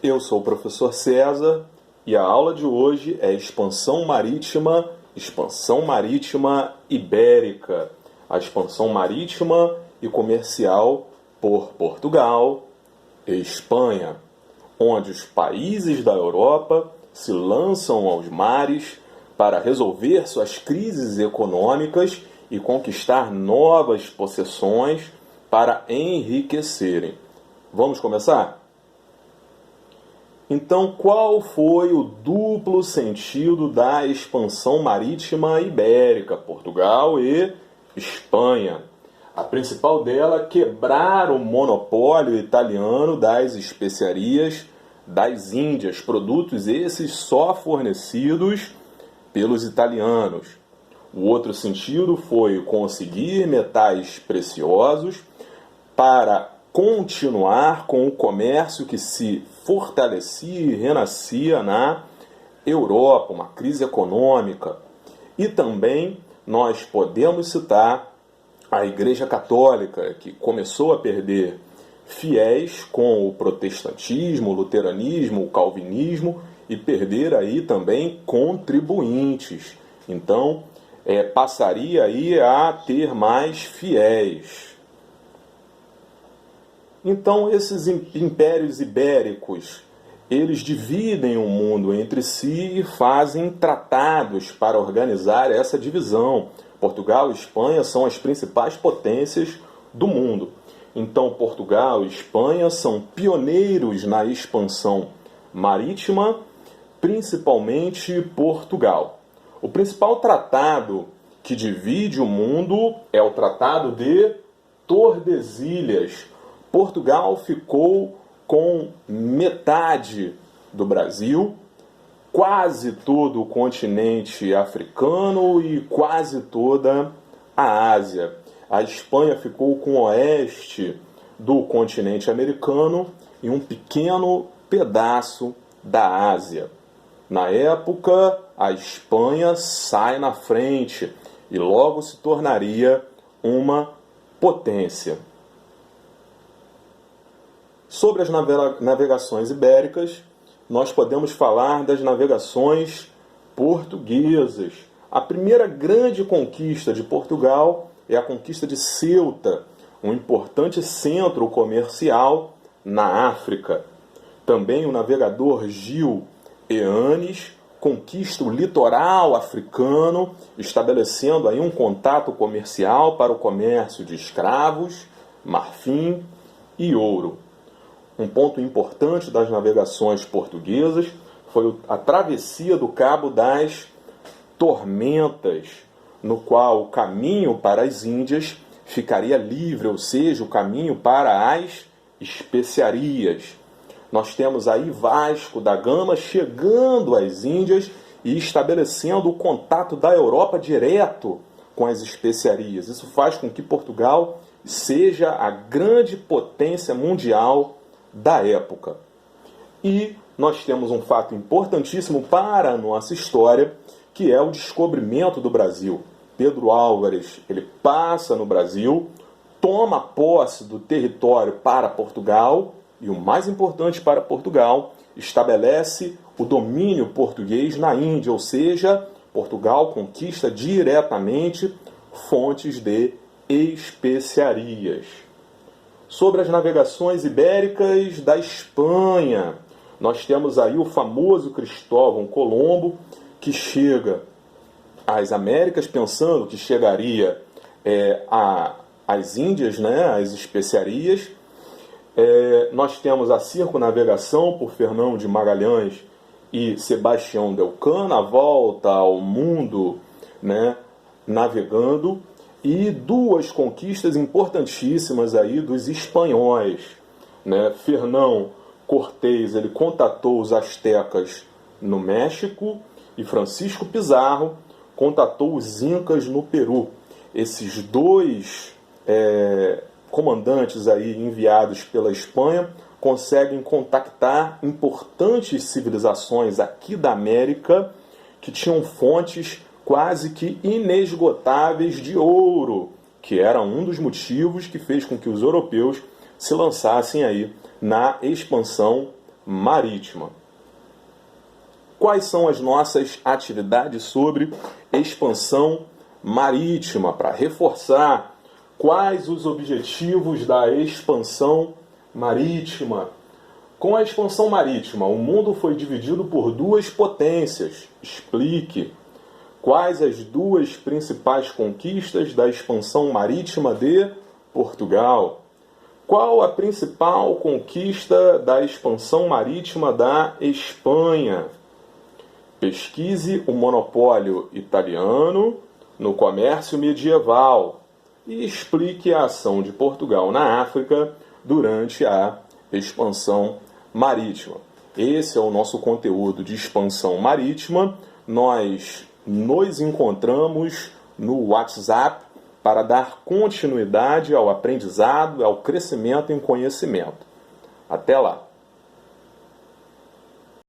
Eu sou o professor César e a aula de hoje é expansão marítima ibérica, a expansão marítima e comercial por Portugal e Espanha, onde os países da Europa se lançam aos mares para resolver suas crises econômicas e conquistar novas possessões para enriquecerem. Vamos começar? Então, qual foi o duplo sentido da expansão marítima ibérica, Portugal e Espanha? A principal dela, quebrar o monopólio italiano das especiarias das Índias, produtos esses só fornecidos pelos italianos. O outro sentido foi conseguir metais preciosos para continuar com o comércio que se fortalecia e renascia na Europa, uma crise econômica. E também nós podemos citar a Igreja Católica, que começou a perder fiéis com o protestantismo, o luteranismo, o calvinismo, e perder aí também contribuintes. Então, passaria aí a ter mais fiéis. Então, esses impérios ibéricos, eles dividem o mundo entre si e fazem tratados para organizar essa divisão. Portugal e Espanha são as principais potências do mundo. Então, Portugal e Espanha são pioneiros na expansão marítima, principalmente Portugal. O principal tratado que divide o mundo é o Tratado de Tordesilhas. Portugal ficou com metade do Brasil, quase todo o continente africano e quase toda a Ásia. A Espanha ficou com o oeste do continente americano e um pequeno pedaço da Ásia. Na época, a Espanha sai na frente e logo se tornaria uma potência. Sobre as navegações ibéricas, nós podemos falar das navegações portuguesas. A primeira grande conquista de Portugal é a conquista de Ceuta, um importante centro comercial na África. Também o navegador Gil Eanes conquista o litoral africano, estabelecendo aí um contato comercial para o comércio de escravos, marfim e ouro. Um ponto importante das navegações portuguesas foi a travessia do Cabo das Tormentas, no qual o caminho para as Índias ficaria livre, ou seja, o caminho para as especiarias. Nós temos aí Vasco da Gama chegando às Índias e estabelecendo o contato da Europa direto com as especiarias. Isso faz com que Portugal seja a grande potência mundial da época. E nós temos um fato importantíssimo para a nossa história, que é o descobrimento do Brasil. Pedro Álvares, ele passa no Brasil, toma posse do território para Portugal e, o mais importante para Portugal, estabelece o domínio português na Índia, ou seja, Portugal conquista diretamente fontes de especiarias. Sobre as navegações ibéricas da Espanha, nós temos aí o famoso Cristóvão Colombo, que chega às Américas pensando que chegaria às Índias, né, às especiarias. Nós temos a circunnavegação por Fernão de Magalhães e Sebastião de Elcano, a volta ao mundo, né, navegando. E duas conquistas importantíssimas aí dos espanhóis, né? Fernão Cortés, ele contatou os astecas no México e Francisco Pizarro contatou os incas no Peru. Esses dois comandantes aí enviados pela Espanha conseguem contactar importantes civilizações aqui da América que tinham fontes quase que inesgotáveis de ouro, que era um dos motivos que fez com que os europeus se lançassem aí na expansão marítima. Quais são as nossas atividades sobre expansão marítima? Para reforçar, quais os objetivos da expansão marítima? Com a expansão marítima, o mundo foi dividido por duas potências. Explique. Quais as duas principais conquistas da expansão marítima de Portugal? Qual a principal conquista da expansão marítima da Espanha? Pesquise o monopólio italiano no comércio medieval e explique a ação de Portugal na África durante a expansão marítima. Esse é o nosso conteúdo de expansão marítima. Nós nos encontramos no WhatsApp para dar continuidade ao aprendizado, ao crescimento em conhecimento. Até lá!